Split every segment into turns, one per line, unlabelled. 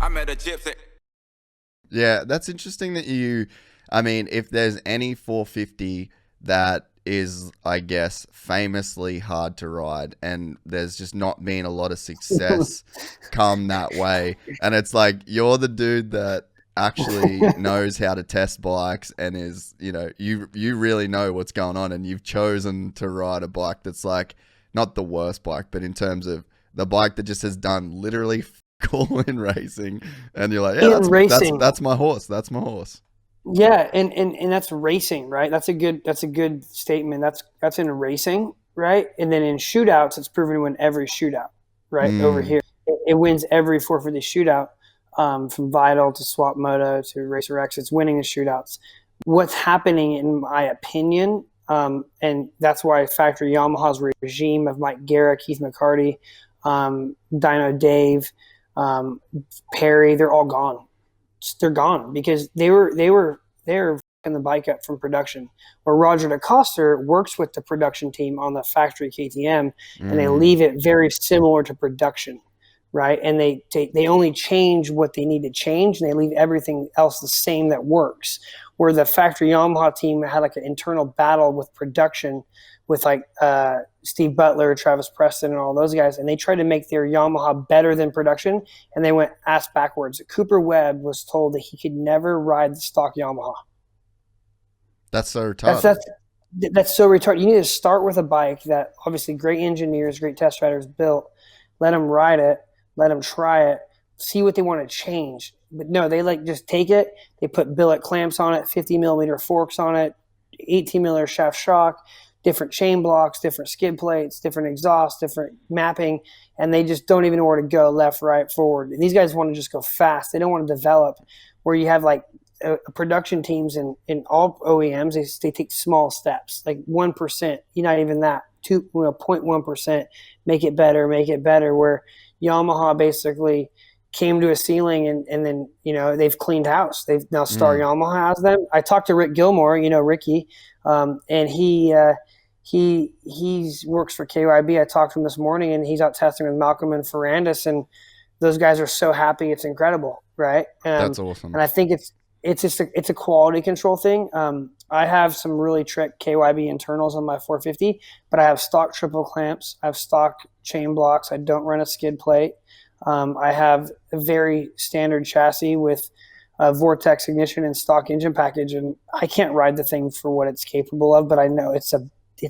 I met a gypsy.
Yeah, that's interesting that I mean, if there's any 450 that is, I guess, famously hard to ride, and there's just not been a lot of success come that way. And it's like, you're the dude that actually knows how to test bikes and is, you really know what's going on, and you've chosen to ride a bike that's like, not the worst bike, but in terms of the bike that just has done literally cool in racing, and you're like, yeah,
In racing.
that's my horse. That's my horse.
Yeah, and that's racing, right? That's a good statement. That's in racing, right? And then in shootouts, it's proven to win every shootout, right? Over
Mm.
here, it wins every 450 shootout, from Vital to Swap Moto to Racer X. It's winning the shootouts. What's happening, in my opinion, and that's why Factory Yamaha's regime of Mike Guerra, Keith McCarty, Dino Dave, Perry, they're all gone. They're gone because they're fucking the bike up from production. Where Roger DeCoster works with the production team on the factory KTM, and they
Mm.
leave it very similar to production, right? And they only change what they need to change, and they leave everything else the same that works. Where the factory Yamaha team had like an internal battle with production, with like Steve Butler, Travis Preston, and all those guys, and they tried to make their Yamaha better than production, and they went ass backwards. Cooper Webb was told that he could never ride the stock Yamaha.
That's so
That's
retarded.
that's that's so retarded. You need to start with a bike that obviously great engineers, great test riders built. Let them ride it, let them try it, see what they want to change. But no, they like just take it. They put billet clamps on it, 50 millimeter forks on it, 18 millimeter shaft shock, different chain blocks, different skid plates, different exhaust, different mapping, and they just don't even know where to go, left, right, forward. And these guys want to just go fast. They don't want to develop. Where you have like production teams in all OEMs, they take small steps, like 1%. You're not even that. 0.1%. Make it better. Where Yamaha basically came to a ceiling, and then they've cleaned house. They've now Star
Mm.
Yamaha has them. I talked to Rick Gilmore, Ricky, and he works for KYB. I talked to him this morning, and he's out testing with Malcolm and Ferrandis, and those guys are so happy. It's incredible, right?
That's awesome.
And I think it's just it's a quality control thing. I have some really trick KYB internals on my 450, but I have stock triple clamps. I have stock chain blocks. I don't run a skid plate. I have a very standard chassis with a Vortex ignition and stock engine package, and I can't ride the thing for what it's capable of, but I know it's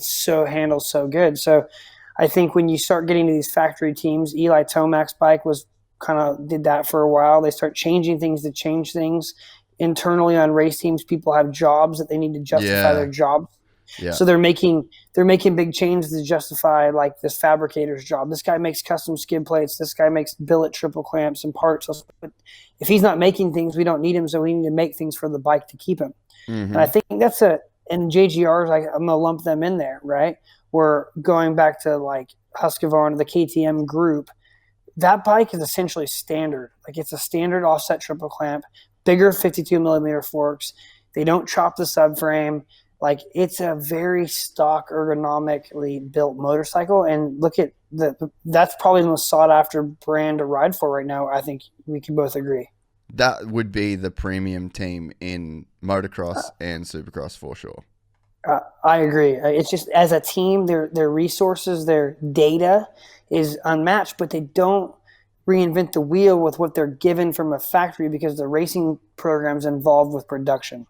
so handles so good. So I think when you start getting to these factory teams, Eli Tomac's bike was kind of did that for a while. They start changing things to change things internally on race teams. People have jobs that they need to justify
Yeah.
their jobs,
Yeah.
so they're making big changes to justify like this fabricator's job. This guy makes custom skid plates. This guy makes billet triple clamps and parts. But if he's not making things, we don't need him. So we need to make things for the bike to keep him. And I
Mm-hmm.
think and JGRs, I'm gonna lump them in there, right? We're going back to like Husqvarna, the KTM group. That bike is essentially standard. Like it's a standard offset triple clamp, bigger 52 millimeter forks. They don't chop the subframe. Like it's a very stock, ergonomically built motorcycle. And look at that's probably the most sought after brand to ride for right now. I think we can both agree.
That would be the premium team in motocross and supercross for sure.
I agree. It's just as a team, their resources, their data is unmatched, but they don't reinvent the wheel with what they're given from a factory because the racing program's involved with production.